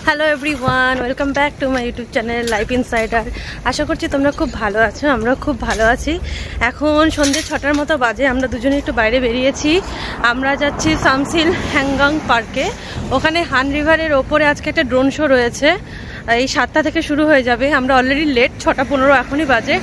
Hello everyone, welcome back to my YouTube channel Life Insider. আশা করছি তোমরা খুব ভালো আছো, আমরা খুব ভালো আছি। এখন সন্ধ্যে 6টার মতো বাজে, আমরা দুজনে একটু বাইরে বেরিয়েছি। আমরা যাচ্ছি সামসিল হ্যাংগং পার্কে। ওখানে হান রিভারের ওপরে আজকে একটা ড্রোন শো রয়েছে, এই 7টা থেকে শুরু হয়ে যাবে। আমরা অলরেডি লেট, 6:15 এখনই বাজে।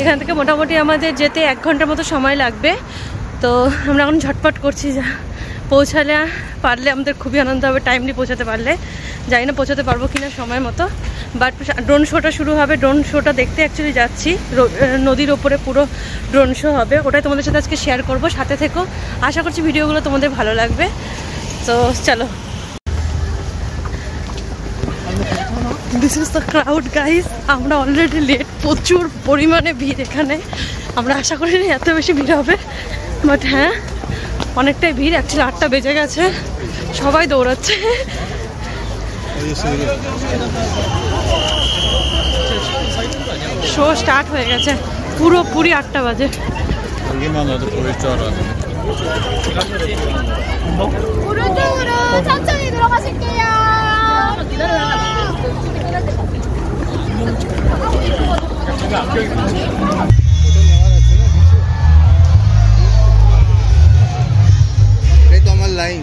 এখান থেকে মোটামুটি আমাদের যেতে 1 ঘন্টার মতো সময় লাগবে। তো আমরা এখন ঝটপট করছি, যা পৌঁছালে পারলে আমাদের খুবই আনন্দ হবে, টাইমলি পৌঁছাতে পারলে। জানি না পৌঁছাতে পারবো কিনা সময় মতো, বাট ড্রোন শোটা শুরু হবে। ড্রোন শোটা দেখতে অ্যাকচুয়ালি যাচ্ছি, নদীর ওপরে পুরো ড্রোন শো হবে। ওটাই তোমাদের সাথে আজকে শেয়ার করবো, সাথে থেকো। আশা করছি ভিডিওগুলো তোমাদের ভালো লাগবে। তো চলো, this is the crowd guys. আমরা অলরেডি লেট, প্রচুর পরিমাণে ভিড় এখানে। আমরা আশা করিনি এত বেশি ভিড় হবে, বাট হ্যাঁ অনেকটাই ভিড়। অ্যাকচুয়ালি 8টা বেজে গেছে, সবাই দৌড়াচ্ছে। শো স্টার্ট হয়ে গেছে, পুরোপুরি 8টা বাজে। তো আমার লাইন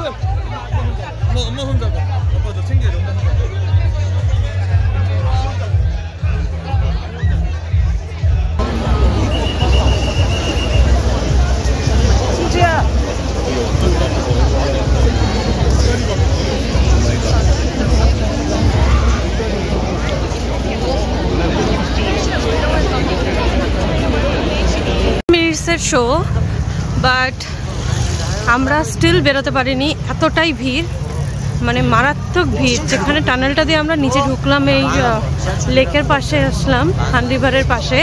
엄마 혼자 봐. 아빠 저 챙겨 이런다. 진주야. মিনিটসের শো, বাট আমরা স্টিল বেরোতে পারিনি, এতটাই ভিড়, মানে মারাত্মক ভিড়। যেখানে টানেলটা দিয়ে আমরা নিচে ঢুকলাম, এই লেকের পাশে আসলাম, হান রিভারের পাশে,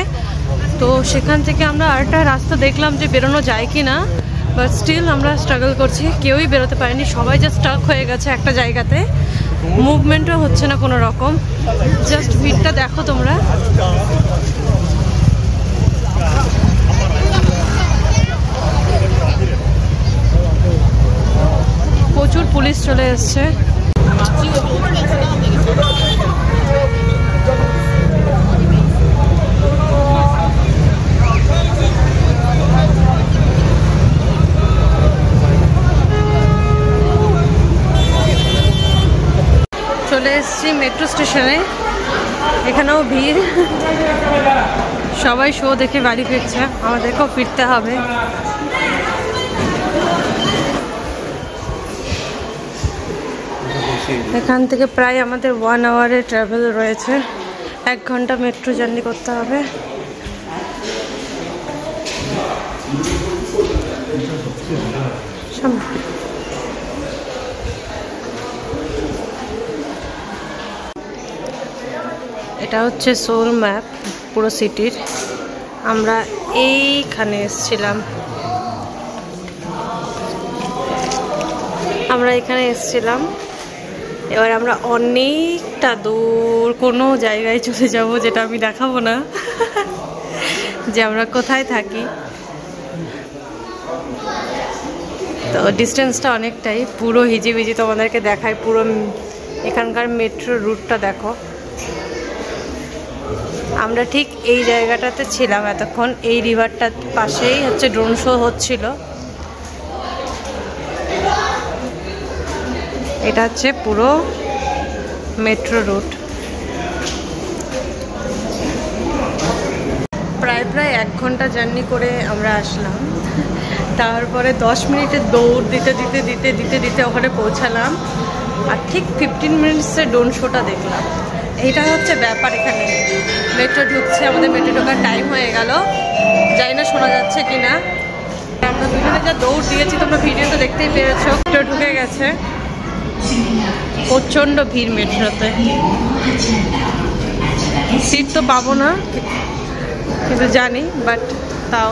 তো সেখান থেকে আমরা আরেকটা রাস্তা দেখলাম যে বেরোনো যায় কি না, বাট স্টিল আমরা স্ট্রাগল করছি, কেউই বেরোতে পারেনি, সবাই জাস্ট স্টাক হয়ে গেছে একটা জায়গাতে, মুভমেন্টও হচ্ছে না কোনো রকম। জাস্ট ভিড়টা দেখো তোমরা। প্রচুর পুলিশ চলে এসছে। চলে এসছি মেট্রো স্টেশনে, এখানেও ভিড়, সবাই শো দেখে বাড়ি ফিরছে, আমাদেরকেও ফিরতে হবে। এখান থেকে প্রায় আমাদের 1 আওয়ারের ট্রাভেল রয়েছে, 1 ঘন্টা মেট্রো জার্নি করতে হবে। এটা হচ্ছে সোল ম্যাপ পুরো সিটির। আমরা এইখানে এসেছিলাম, এবার আমরা অনেকটা দূর কোনো জায়গায় চলে যাব, যেটা আমি দেখাবো না যে আমরা কোথায় থাকি। তো ডিস্টেন্সটা অনেকটাই, পুরো হিজিবিজি তোমাদেরকে দেখায়, পুরো এখানকার মেট্রো রুটটা দেখো। আমরা ঠিক এই জায়গাটাতে ছিলাম এতক্ষণ, এই রিভারটার পাশেই হচ্ছে ড্রোন শো হচ্ছিল। এটা হচ্ছে পুরো মেট্রো রুট। প্রায় 1 ঘন্টা জার্নি করে আমরা আসলাম, তারপরে 10 মিনিটে দৌড় দিতে ওখানে পৌঁছালাম, আর ঠিক 15 মিনিটসের ড্রোন শোটা দেখলাম। এইটা হচ্ছে ব্যাপার, এখানে মেট্রো ঢুকছে, আমাদের মেট্রো ঢোকার টাইম হয়ে গেল, জানি না শোনা যাচ্ছে কিনা। আমরা দুজনে যা দৌড় দিয়েছি তোমরা ভিডিওতে দেখতেই পেরেছো। মেট্রো ঢুকে গেছে, প্রচণ্ড ভিড় মেট্রোতে, সিট তো পাবো না কিন্তু জানি, বাট তাও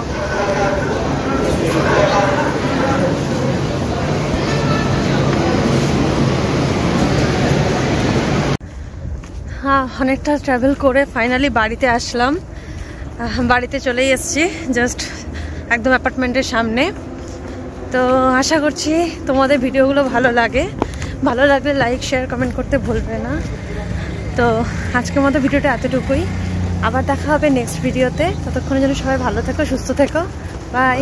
হ্যাঁ, অনেকটা ট্রাভেল করে ফাইনালি বাড়িতে আসলাম। বাড়িতে চলেই এসেছি, জাস্ট একদম অ্যাপার্টমেন্টের সামনে। তো আশা করছি তোমাদের ভিডিওগুলো ভালো লাগলে লাইক শেয়ার কমেন্ট করতে ভুলবে না। তো আজকের মতো ভিডিওটা এতটুকুই, আবার দেখা হবে নেক্সট ভিডিওতে। ততক্ষণের জন্য সবাই ভালো থেকো, সুস্থ থেকো, বাই।